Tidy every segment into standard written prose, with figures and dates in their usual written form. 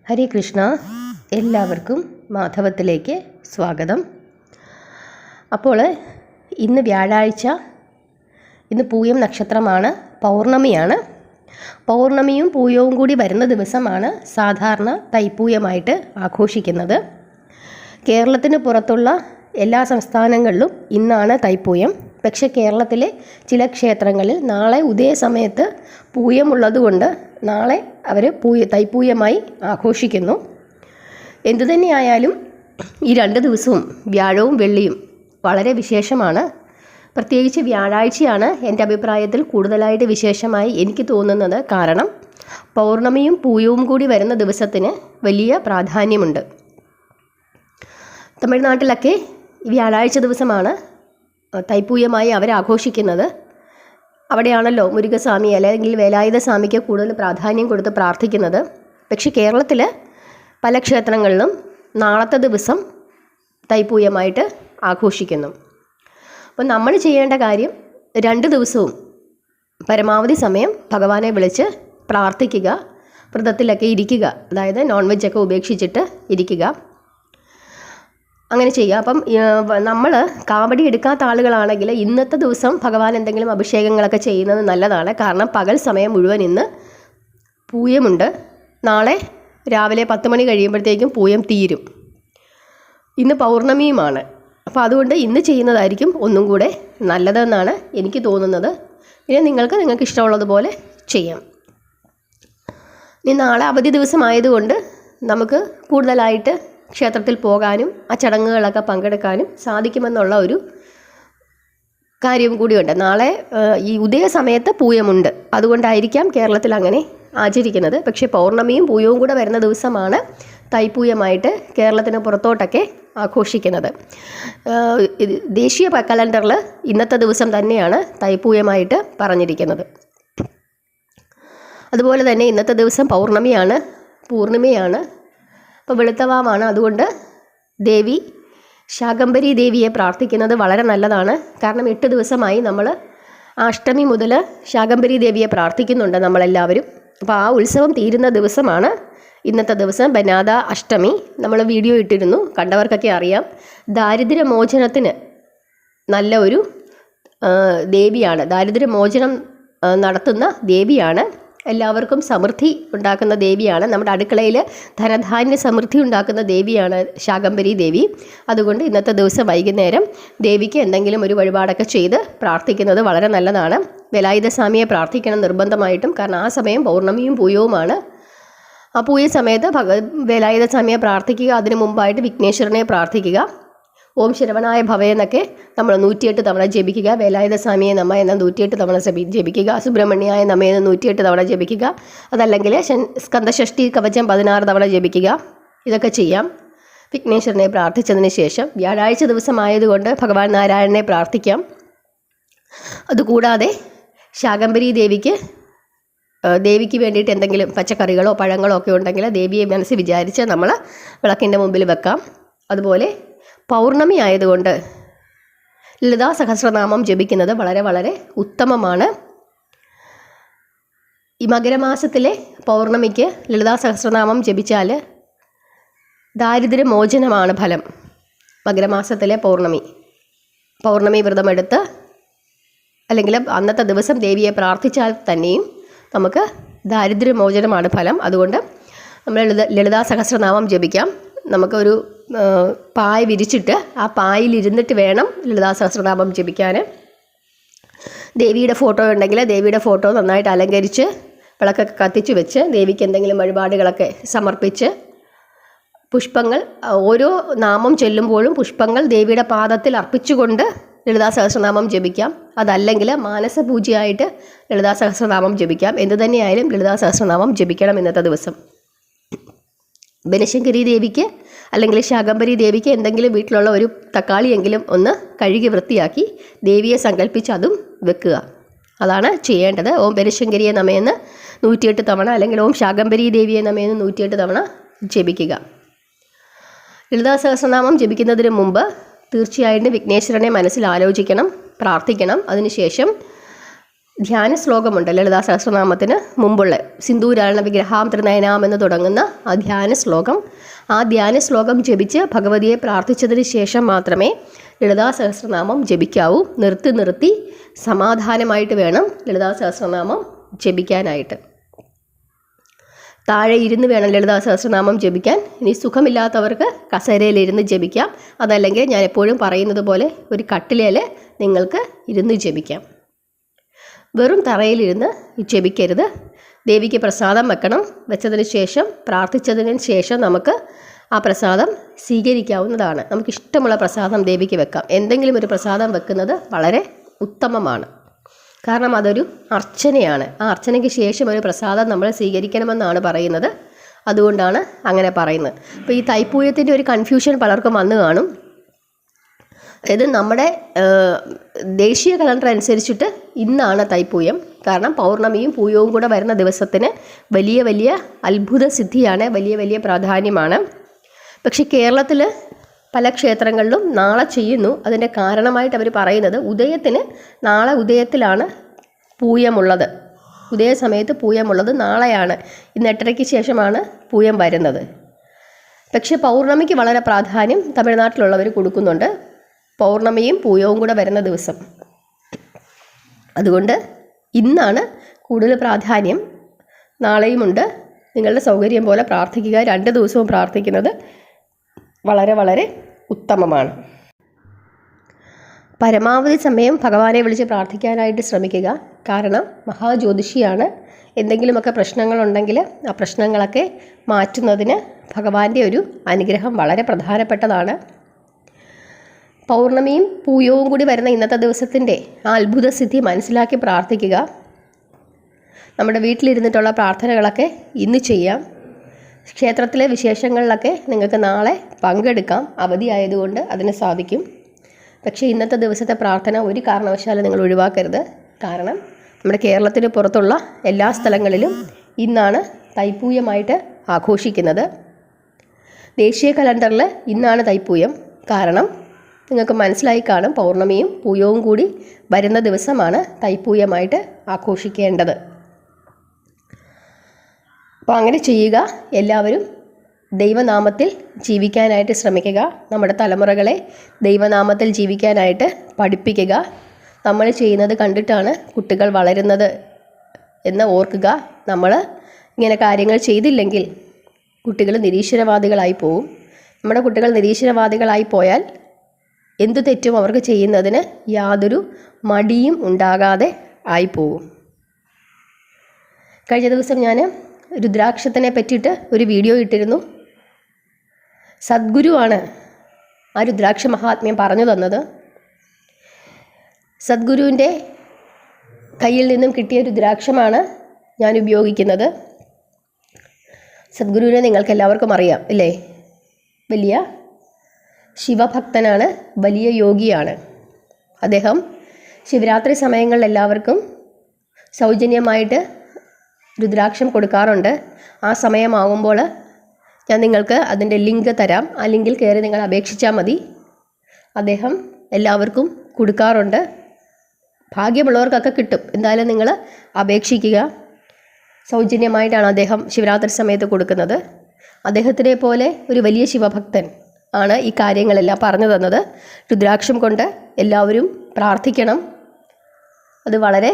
ഹരേ കൃഷ്ണ. എല്ലാവർക്കും മാധവത്തിലേക്ക് സ്വാഗതം. അപ്പോൾ ഇന്ന് വ്യാഴാഴ്ച, ഇന്ന് പൂയം നക്ഷത്രമാണ്, പൗർണമിയാണ്. പൗർണമിയും പൂയവും കൂടി വരുന്ന ദിവസമാണ് സാധാരണ തൈപ്പൂയമായിട്ട് ആഘോഷിക്കുന്നത്. കേരളത്തിന് പുറത്തുള്ള എല്ലാ സംസ്ഥാനങ്ങളിലും ഇന്നാണ് തൈപ്പൂയം. പക്ഷേ കേരളത്തിലെ ചില ക്ഷേത്രങ്ങളിൽ നാളെ ഉദയ സമയത്ത് പൂയമുള്ളതുകൊണ്ട് നാളെ അവർ തൈപ്പൂയമായി ആഘോഷിക്കുന്നു. എന്തുതന്നെയായാലും ഈ 2 ദിവസവും വ്യാഴവും വെള്ളിയും വളരെ വിശേഷമാണ്. പ്രത്യേകിച്ച് വ്യാഴാഴ്ചയാണ് എൻ്റെ അഭിപ്രായത്തിൽ കൂടുതലായിട്ട് വിശേഷമായി എനിക്ക് തോന്നുന്നത്. കാരണം പൗർണമിയും പൂയവും കൂടി വരുന്ന ദിവസത്തിന് വലിയ പ്രാധാന്യമുണ്ട്. തമിഴ്നാട്ടിലൊക്കെ വ്യാഴാഴ്ച ദിവസമാണ് തൈപ്പൂയമായി അവരാഘോഷിക്കുന്നത്. അവിടെയാണല്ലോ മുരുകസ്വാമി അല്ലെങ്കിൽ വേലായുധ സ്വാമിക്ക് കൂടുതൽ പ്രാധാന്യം കൊടുത്ത് പ്രാർത്ഥിക്കുന്നത്. പക്ഷെ കേരളത്തിൽ പല ക്ഷേത്രങ്ങളിലും നാളത്തെ ദിവസം തൈപ്പൂയമായിട്ട് ആഘോഷിക്കുന്നു. അപ്പോൾ നമ്മൾ ചെയ്യേണ്ട കാര്യം 2 ദിവസവും പരമാവധി സമയം ഭഗവാനെ വിളിച്ച് പ്രാർത്ഥിക്കുക, വ്രതത്തിലൊക്കെ ഇരിക്കുക, അതായത് നോൺ വെജൊക്കെ ഉപേക്ഷിച്ചിട്ട് ഇരിക്കുക, അങ്ങനെ ചെയ്യുക. അപ്പം നമ്മൾ കാവടി എടുക്കാത്ത ആളുകളാണെങ്കിൽ ഇന്നത്തെ ദിവസം ഭഗവാൻ എന്തെങ്കിലും അഭിഷേകങ്ങളൊക്കെ ചെയ്യുന്നത് നല്ലതാണ്. കാരണം പകൽ സമയം മുഴുവൻ ഇന്ന് പൂയമുണ്ട്. നാളെ രാവിലെ 10 മണി കഴിയുമ്പോഴത്തേക്കും പൂയം തീരും. ഇന്ന് പൗർണമിയുമാണ്. അപ്പോൾ അതുകൊണ്ട് ഇന്ന് ചെയ്യുന്നതായിരിക്കും ഒന്നും കൂടെ നല്ലതെന്നാണ് എനിക്ക് തോന്നുന്നത്. പിന്നെ നിങ്ങൾക്ക് ഇഷ്ടമുള്ളതുപോലെ ചെയ്യാം. ഇനി നാളെ അവധി ദിവസമായതുകൊണ്ട് നമുക്ക് കൂടുതലായിട്ട് ക്ഷേത്രത്തിൽ പോകാനും ആ ചടങ്ങുകളൊക്കെ പങ്കെടുക്കാനും സാധിക്കുമെന്നുള്ള ഒരു കാര്യം കൂടിയുണ്ട്. നാളെ ഈ ഉദയ സമയത്ത് പൂയമുണ്ട്, അതുകൊണ്ടായിരിക്കാം കേരളത്തിൽ അങ്ങനെ ആചരിക്കുന്നത്. പക്ഷേ പൗർണമിയും പൂയവും കൂടെ വരുന്ന ദിവസമാണ് തൈപ്പൂയമായിട്ട് കേരളത്തിന് പുറത്തോട്ടൊക്കെ ആഘോഷിക്കുന്നത്. ദേശീയ കലണ്ടറിൽ ഇന്നത്തെ ദിവസം തന്നെയാണ് തൈപ്പൂയമായിട്ട് പറഞ്ഞിരിക്കുന്നത്. അതുപോലെ തന്നെ ഇന്നത്തെ ദിവസം പൗർണമിയാണ്, പൂർണിമയാണ്. അപ്പോൾ വെളുത്തവാവാണ്. അതുകൊണ്ട് ദേവി ശാകംഭരി ദേവിയെ പ്രാർത്ഥിക്കുന്നത് വളരെ നല്ലതാണ്. കാരണം 8 ദിവസമായി നമ്മൾ അഷ്ടമി മുതൽ ശാകംഭരി ദേവിയെ പ്രാർത്ഥിക്കുന്നുണ്ട് നമ്മളെല്ലാവരും. അപ്പോൾ ആ ഉത്സവം തീരുന്ന ദിവസമാണ് ഇന്നത്തെ ദിവസം, ബനാദ അഷ്ടമി. നമ്മൾ വീഡിയോ ഇട്ടിരുന്നു, കണ്ടവർക്കൊക്കെ അറിയാം. ദാരിദ്ര്യമോചനത്തിന് നല്ല ഒരു ദേവിയാണ്, ദാരിദ്ര്യമോചനം നടത്തുന്ന ദേവിയാണ്, എല്ലാവർക്കും സമൃദ്ധി ഉണ്ടാക്കുന്ന ദേവിയാണ്. നമ്മുടെ അടുക്കളയിൽ ധനധാന്യ സമൃദ്ധി ഉണ്ടാക്കുന്ന ദേവിയാണ് ശാകംഭരി ദേവി. അതുകൊണ്ട് ഇന്നത്തെ ദിവസം വൈകുന്നേരം ദേവിക്ക് എന്തെങ്കിലും ഒരു വഴിപാടൊക്കെ ചെയ്ത് പ്രാർത്ഥിക്കുന്നത് വളരെ നല്ലതാണ്. വേലായുധ സ്വാമിയെ പ്രാർത്ഥിക്കണം നിർബന്ധമായിട്ടും. കാരണം ആ സമയം പൗർണമിയും പൂയവുമാണ്. ആ പൂയ സമയത്ത് വേലായുധ സ്വാമിയെ പ്രാർത്ഥിക്കുക. അതിനു മുമ്പായിട്ട് വിഘ്നേശ്വരനെ പ്രാർത്ഥിക്കുക. ഓം ശരവണായ ഭവ എന്നൊക്കെ നമ്മൾ 108 തവണ ജപിക്കുക. വേലായുധ സ്വാമിയെ നമ എന്ന 108 തവണ ജപിക്കുക. സുബ്രഹ്മണ്യായ നമ എന്ന് 108 തവണ ജപിക്കുക. അതല്ലെങ്കിൽ സ്കന്ദഷഷ്ടി കവചം 16 തവണ ജപിക്കുക. ഇതൊക്കെ ചെയ്യാം. വിഘ്നേശ്വരനെ പ്രാർത്ഥിച്ചതിന് ശേഷം വ്യാഴാഴ്ച ദിവസമായതുകൊണ്ട് ഭഗവാൻ നാരായണനെ പ്രാർത്ഥിക്കാം. അതുകൂടാതെ ശാകംഭരി ദേവിക്ക് വേണ്ടിയിട്ട് എന്തെങ്കിലും പച്ചക്കറികളോ പഴങ്ങളോ ഒക്കെ ഉണ്ടെങ്കിൽ ദേവിയെ മനസ്സിൽ വിചാരിച്ച് നമ്മൾ വിളക്കിൻ്റെ മുമ്പിൽ വെക്കാം. അതുപോലെ പൗർണമി ആയതുകൊണ്ട് ലളിതാ സഹസ്രനാമം ജപിക്കുന്നത് വളരെ വളരെ ഉത്തമമാണ്. ഈ മകരമാസത്തിലെ പൗർണമിക്ക് ലളിതാ സഹസ്രനാമം ജപിച്ചാൽ ദാരിദ്ര്യമോചനമാണ് ഫലം. മകരമാസത്തിലെ പൗർണമി വ്രതമെടുത്ത് അല്ലെങ്കിൽ അന്നത്തെ ദിവസം ദേവിയെ പ്രാർത്ഥിച്ചാൽ തന്നെയും നമുക്ക് ദാരിദ്ര്യമോചനമാണ് ഫലം. അതുകൊണ്ട് നമ്മൾ ലളിതാ സഹസ്രനാമം ജപിക്കാം. നമുക്കൊരു പായ് വിരിച്ചിട്ട് ആ പായിലിരുന്നിട്ട് വേണം ലളിതാ സഹസ്രനാമം ജപിക്കാൻ. ദേവിയുടെ ഫോട്ടോ ഉണ്ടെങ്കിൽ ദേവിയുടെ ഫോട്ടോ നന്നായിട്ട് അലങ്കരിച്ച് വിളക്കൊക്കെ കത്തിച്ച് വെച്ച് ദേവിക്ക് എന്തെങ്കിലും വഴിപാടുകളൊക്കെ സമർപ്പിച്ച് പുഷ്പങ്ങൾ ഓരോ നാമം ചൊല്ലുമ്പോഴും പുഷ്പങ്ങൾ ദേവിയുടെ പാദത്തിൽ അർപ്പിച്ചുകൊണ്ട് ലളിതാ സഹസ്രനാമം ജപിക്കാം. അതല്ലെങ്കിൽ മാനസപൂജയായിട്ട് ലളിതാ സഹസ്രനാമം ജപിക്കാം. എന്തു തന്നെയായാലും ലളിതാ സഹസ്രനാമം ജപിക്കണം ഇന്നത്തെ ദിവസം. ബനശങ്കരി ദേവിക്ക് അല്ലെങ്കിൽ ശാകംഭരി ദേവിക്ക് എന്തെങ്കിലും വീട്ടിലുള്ള ഒരു തക്കാളിയെങ്കിലും ഒന്ന് കഴുകി വൃത്തിയാക്കി ദേവിയെ സങ്കല്പിച്ച് അതും വെക്കുക. അതാണ് ചെയ്യേണ്ടത്. ഓം ബനശങ്കരിയെ നമയെന്ന് 108 തവണ അല്ലെങ്കിൽ ഓം ശാകംഭരി ദേവിയെ നമയെന്ന് 108 തവണ ജപിക്കുക. ലളിതാ സഹസ്രനാമം ജപിക്കുന്നതിന് മുമ്പ് തീർച്ചയായിട്ടും വിഘ്നേശ്വരനെ മനസ്സിൽ ആലോചിക്കണം, പ്രാർത്ഥിക്കണം. അതിനുശേഷം ധ്യാന ശ്ലോകമുണ്ട് ലളിതാ സഹസ്രനാമത്തിന് മുമ്പുള്ള സിന്ദൂരാണ വിഗ്രഹാം ത്രിനയനാം എന്ന് തുടങ്ങുന്ന ആ ധ്യാന ശ്ലോകം ജപിച്ച് ഭഗവതിയെ പ്രാർത്ഥിച്ചതിന് ശേഷം മാത്രമേ ലളിതാ സഹസ്രനാമം ജപിക്കാവൂ. നിർത്തി സമാധാനമായിട്ട് വേണം ലളിതാ സഹസ്രനാമം ജപിക്കാനായിട്ട്. താഴെ ഇരുന്ന് വേണം ലളിതാ സഹസ്രനാമം ജപിക്കാൻ. ഇനി സുഖമില്ലാത്തവർക്ക് കസേരയിലിരുന്ന് ജപിക്കാം. അതല്ലെങ്കിൽ ഞാൻ എപ്പോഴും പറയുന്നത് പോലെ ഒരു കട്ടിലേൽ നിങ്ങൾക്ക് ഇരുന്ന് ജപിക്കാം. വെറും തറയിലിരുന്ന് ജപിക്കരുത്. ദേവിക്ക് പ്രസാദം വെക്കണം. വെച്ചതിന് ശേഷം പ്രാർത്ഥിച്ചതിന് ശേഷം നമുക്ക് ആ പ്രസാദം സ്വീകരിക്കാവുന്നതാണ്. നമുക്കിഷ്ടമുള്ള പ്രസാദം ദേവിക്ക് വെക്കാം. എന്തെങ്കിലും ഒരു പ്രസാദം വെക്കുന്നത് വളരെ ഉത്തമമാണ്. കാരണം അതൊരു അർച്ചനയാണ്. ആ അർച്ചനയ്ക്ക് ശേഷം ഒരു പ്രസാദം നമ്മൾ സ്വീകരിക്കണമെന്നാണ് പറയുന്നത്. അതുകൊണ്ടാണ് അങ്ങനെ പറയുന്നത്. അപ്പോൾ ഈ തൈപ്പൂയത്തിൻ്റെ ഒരു കൺഫ്യൂഷൻ പലർക്കും വന്നു കാണും. അതായത് നമ്മുടെ ദേശീയ കലണ്ടർ അനുസരിച്ചിട്ട് ഇന്നാണ് തൈപ്പൂയം. കാരണം പൗർണമിയും പൂയവും കൂടെ വരുന്ന ദിവസത്തിന് വലിയ വലിയ അത്ഭുത സിദ്ധിയാണ്, വലിയ വലിയ പ്രാധാന്യമാണ്. പക്ഷേ കേരളത്തിൽ പല ക്ഷേത്രങ്ങളിലും നാളെ ചെയ്യുന്നു. അതിൻ്റെ കാരണമായിട്ട് അവർ പറയുന്നത് നാളെ ഉദയത്തിലാണ് പൂയമുള്ളത്. ഉദയ സമയത്ത് പൂയമുള്ളത് നാളെയാണ്. ഇന്ന് 8:30 ശേഷമാണ് പൂയം വരുന്നത്. പക്ഷേ പൗർണമിക്ക് വളരെ പ്രാധാന്യം തമിഴ്നാട്ടിലുള്ളവർ കൊടുക്കുന്നുണ്ട്. പൗർണമിയും പൂയവും കൂടെ വരുന്ന ദിവസം. അതുകൊണ്ട് ഇന്നാണ് കൂടുതൽ പ്രാധാന്യം. നാളെയുമുണ്ട്. നിങ്ങളുടെ സൗകര്യം പോലെ പ്രാർത്ഥിക്കുക. 2 ദിവസവും പ്രാർത്ഥിക്കുന്നത് വളരെ വളരെ ഉത്തമമാണ്. പരമാവധി സമയം ഭഗവാനെ വിളിച്ച് പ്രാർത്ഥിക്കാനായിട്ട് ശ്രമിക്കുക. കാരണം മഹാജ്യോതിഷിയാണ്. എന്തെങ്കിലുമൊക്കെ പ്രശ്നങ്ങളുണ്ടെങ്കിൽ ആ പ്രശ്നങ്ങളൊക്കെ മാറ്റുന്നതിന് ഭഗവാന്റെ ഒരു അനുഗ്രഹം വളരെ പ്രധാനപ്പെട്ടതാണ്. പൗർണമിയും പൂയവും കൂടി വരുന്ന ഇന്നത്തെ ദിവസത്തിൻ്റെ ആ അത്ഭുത സിദ്ധി മനസ്സിലാക്കി പ്രാർത്ഥിക്കുക. നമ്മുടെ വീട്ടിലിരുന്നിട്ടുള്ള പ്രാർത്ഥനകളൊക്കെ ഇന്ന് ചെയ്യാം. ക്ഷേത്രത്തിലെ വിശേഷങ്ങളിലൊക്കെ നിങ്ങൾക്ക് നാളെ പങ്കെടുക്കാം. അവധിയായതുകൊണ്ട് അതിന് സാധിക്കും. പക്ഷേ ഇന്നത്തെ ദിവസത്തെ പ്രാർത്ഥന ഒരു കാരണവശാലും നിങ്ങൾ ഒഴിവാക്കരുത്. കാരണം നമ്മുടെ കേരളത്തിന് പുറത്തുള്ള എല്ലാ സ്ഥലങ്ങളിലും ഇന്നാണ് തൈപ്പൂയമായിട്ട് ആഘോഷിക്കുന്നത്. ദേശീയ കലണ്ടറിൽ ഇന്നാണ് തൈപ്പൂയം. കാരണം നിങ്ങൾക്ക് മനസ്സിലായി കാണും, പൗർണമിയും പൂയവും കൂടി വരുന്ന ദിവസമാണ് തൈപ്പൂയമായിട്ട് ആഘോഷിക്കേണ്ടത്. അപ്പോൾ അങ്ങനെ ചെയ്യുക. എല്ലാവരും ദൈവനാമത്തിൽ ജീവിക്കാനായിട്ട് ശ്രമിക്കുക. നമ്മുടെ തലമുറകളെ ദൈവനാമത്തിൽ ജീവിക്കാനായിട്ട് പഠിപ്പിക്കുക. നമ്മൾ ചെയ്യുന്നത് കണ്ടിട്ടാണ് കുട്ടികൾ വളരുന്നത് എന്ന് ഓർക്കുക. നമ്മൾ ഇങ്ങനെ കാര്യങ്ങൾ ചെയ്തില്ലെങ്കിൽ കുട്ടികൾ നിരീശ്വരവാദികളായി പോവും. നമ്മുടെ കുട്ടികൾ നിരീശ്വരവാദികളായി പോയാൽ എന്തു തെറ്റും അവർക്ക് ചെയ്യുന്നതിന് യാതൊരു മടിയും ഉണ്ടാകാതെ ആയിപ്പോവും. കഴിഞ്ഞ ദിവസം ഞാൻ രുദ്രാക്ഷത്തിനെ പറ്റിയിട്ട് ഒരു വീഡിയോ ഇട്ടിരുന്നു. സദ്ഗുരുവാണ് ആ രുദ്രാക്ഷ മഹാത്മ്യം പറഞ്ഞു തന്നത്. സദ്ഗുരുവിൻ്റെ കയ്യിൽ നിന്നും കിട്ടിയ രുദ്രാക്ഷമാണ് ഞാൻ ഉപയോഗിക്കുന്നത്. സദ്ഗുരുവിനെ നിങ്ങൾക്കെല്ലാവർക്കും അറിയാം ഇല്ലേ? വലിയ ശിവഭക്തനാണ്, വലിയ യോഗിയാണ് അദ്ദേഹം. ശിവരാത്രി സമയങ്ങളിൽ എല്ലാവർക്കും സൗജന്യമായിട്ട് രുദ്രാക്ഷം കൊടുക്കാറുണ്ട്. ആ സമയമാകുമ്പോൾ ഞാൻ നിങ്ങൾക്ക് അതിൻ്റെ ലിങ്ക് തരാം. ആ ലിങ്കിൽ കയറി നിങ്ങൾ അപേക്ഷിച്ചാൽ മതി. അദ്ദേഹം എല്ലാവർക്കും കൊടുക്കാറുണ്ട്. ഭാഗ്യമുള്ളവർക്കൊക്കെ കിട്ടും. എന്തായാലും നിങ്ങൾ അപേക്ഷിക്കുക. സൗജന്യമായിട്ടാണ് അദ്ദേഹം ശിവരാത്രി സമയത്ത് കൊടുക്കുന്നത്. അദ്ദേഹത്തിനെ പോലെ ഒരു വലിയ ശിവഭക്തൻ ആണ് ഈ കാര്യങ്ങളെല്ലാം പറഞ്ഞു തന്നത്. രുദ്രാക്ഷം കൊണ്ട് എല്ലാവരും പ്രാർത്ഥിക്കണം. അത് വളരെ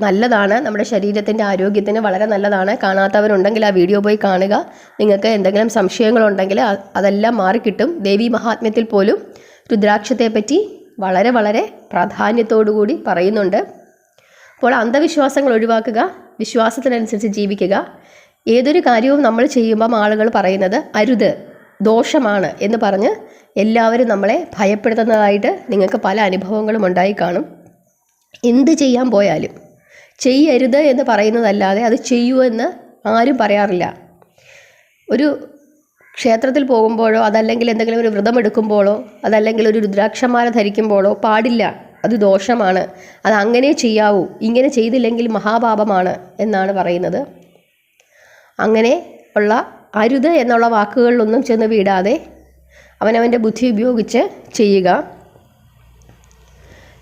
നല്ലതാണ്. നമ്മുടെ ശരീരത്തിൻ്റെ ആരോഗ്യത്തിന് വളരെ നല്ലതാണ്. കാണാത്തവരുണ്ടെങ്കിൽ ആ വീഡിയോ പോയി കാണുക. നിങ്ങൾക്ക് എന്തെങ്കിലും സംശയങ്ങളുണ്ടെങ്കിൽ അതെല്ലാം മാറിക്കിട്ടും. ദേവി മഹാത്മ്യത്തിൽ പോലും രുദ്രാക്ഷത്തെപ്പറ്റി വളരെ വളരെ പ്രാധാന്യത്തോടുകൂടി പറയുന്നുണ്ട്. അപ്പോൾ അന്ധവിശ്വാസങ്ങൾ ഒഴിവാക്കുക, വിശ്വാസത്തിനനുസരിച്ച് ജീവിക്കുക. ഏതൊരു കാര്യവും നമ്മൾ ചെയ്യുമ്പം ആളുകൾ പറയുന്നത് അരുത്, ദോഷമാണ് എന്ന് പറഞ്ഞ് എല്ലാവരും നമ്മളെ ഭയപ്പെടുത്തുന്നതായിട്ട് നിങ്ങൾക്ക് പല അനുഭവങ്ങളും ഉണ്ടായി കാണും. എന്ത് ചെയ്യാൻ പോയാലും ചെയ്യരുത് എന്ന് പറയുന്നതല്ലാതെ അത് ചെയ്യൂ എന്ന് ആരും പറയാറില്ല. ഒരു ക്ഷേത്രത്തിൽ പോകുമ്പോഴോ അതല്ലെങ്കിൽ എന്തെങ്കിലും ഒരു വ്രതമെടുക്കുമ്പോഴോ അതല്ലെങ്കിൽ ഒരു രുദ്രാക്ഷമാല ധരിക്കുമ്പോഴോ പാടില്ല, അത് ദോഷമാണ്, അത് അങ്ങനെ ചെയ്യാവൂ, ഇങ്ങനെ ചെയ്തില്ലെങ്കിൽ മഹാപാപമാണ് എന്നാണ് പറയുന്നത്. അങ്ങനെ ഉള്ള അരുത് എന്നുള്ള വാക്കുകളിലൊന്നും ചെന്ന് വീടാതെ അവനവൻ്റെ ബുദ്ധി ഉപയോഗിച്ച് ചെയ്യുക.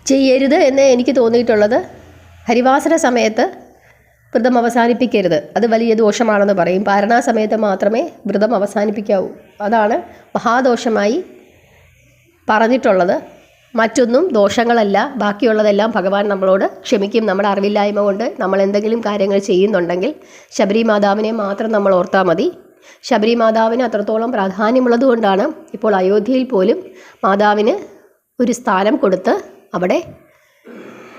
ചെയ്യരുത് എന്ന് എനിക്ക് തോന്നിയിട്ടുള്ളത് ഹരിവാസര സമയത്ത് വ്രതം അവസാനിപ്പിക്കരുത്, അത് വലിയ ദോഷമാണെന്ന് പറയും. പാരണാ സമയത്ത് മാത്രമേ വ്രതം അവസാനിപ്പിക്കാവൂ. അതാണ് മഹാദോഷമായി പറഞ്ഞിട്ടുള്ളത്. മറ്റൊന്നും ദോഷങ്ങളല്ല, ബാക്കിയുള്ളതെല്ലാം ഭഗവാൻ നമ്മളോട് ക്ഷമിക്കും. നമ്മുടെ അറിവില്ലായ്മ കൊണ്ട് നമ്മൾ എന്തെങ്കിലും കാര്യങ്ങൾ ചെയ്യുന്നുണ്ടെങ്കിൽ ശബരി മാതാവിനെ മാത്രം നമ്മൾ ഓർത്താൽ മതി. ശബരി മാതാവിന് അത്രത്തോളം പ്രാധാന്യമുള്ളതുകൊണ്ടാണ് ഇപ്പോൾ അയോധ്യയിൽ പോലും മാതാവിന് ഒരു സ്ഥാനം കൊടുത്ത് അവിടെ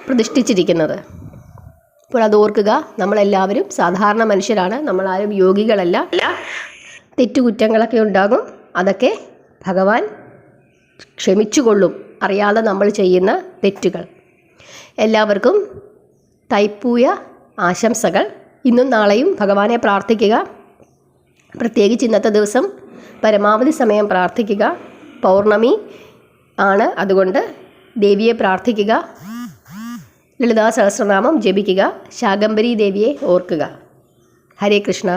പ്രതിഷ്ഠിച്ചിരിക്കുന്നത്. അപ്പോൾ അത് ഓർക്കുക. നമ്മളെല്ലാവരും സാധാരണ മനുഷ്യരാണ്, നമ്മളാരും യോഗികളല്ല. തെറ്റുകുറ്റങ്ങളൊക്കെ ഉണ്ടാകും, അതൊക്കെ ഭഗവാൻ ക്ഷമിച്ചുകൊള്ളും, അറിയാതെ നമ്മൾ ചെയ്യുന്ന തെറ്റുകൾ. എല്ലാവർക്കും തൈപ്പൂയ ആശംസകൾ. ഇന്നും നാളെയും ഭഗവാനെ പ്രാർത്ഥിക്കുക. പ്രത്യേകിച്ച് ഇന്നത്തെ ദിവസം പരമാവധി സമയം പ്രാർത്ഥിക്കുക. പൗർണമി ആണ്, അതുകൊണ്ട് ദേവിയെ പ്രാർത്ഥിക്കുക. ലളിതാ സഹസ്രനാമം ജപിക്കുക. ശാകംഭരി ദേവിയെ ഓർക്കുക. ഹരേ കൃഷ്ണ.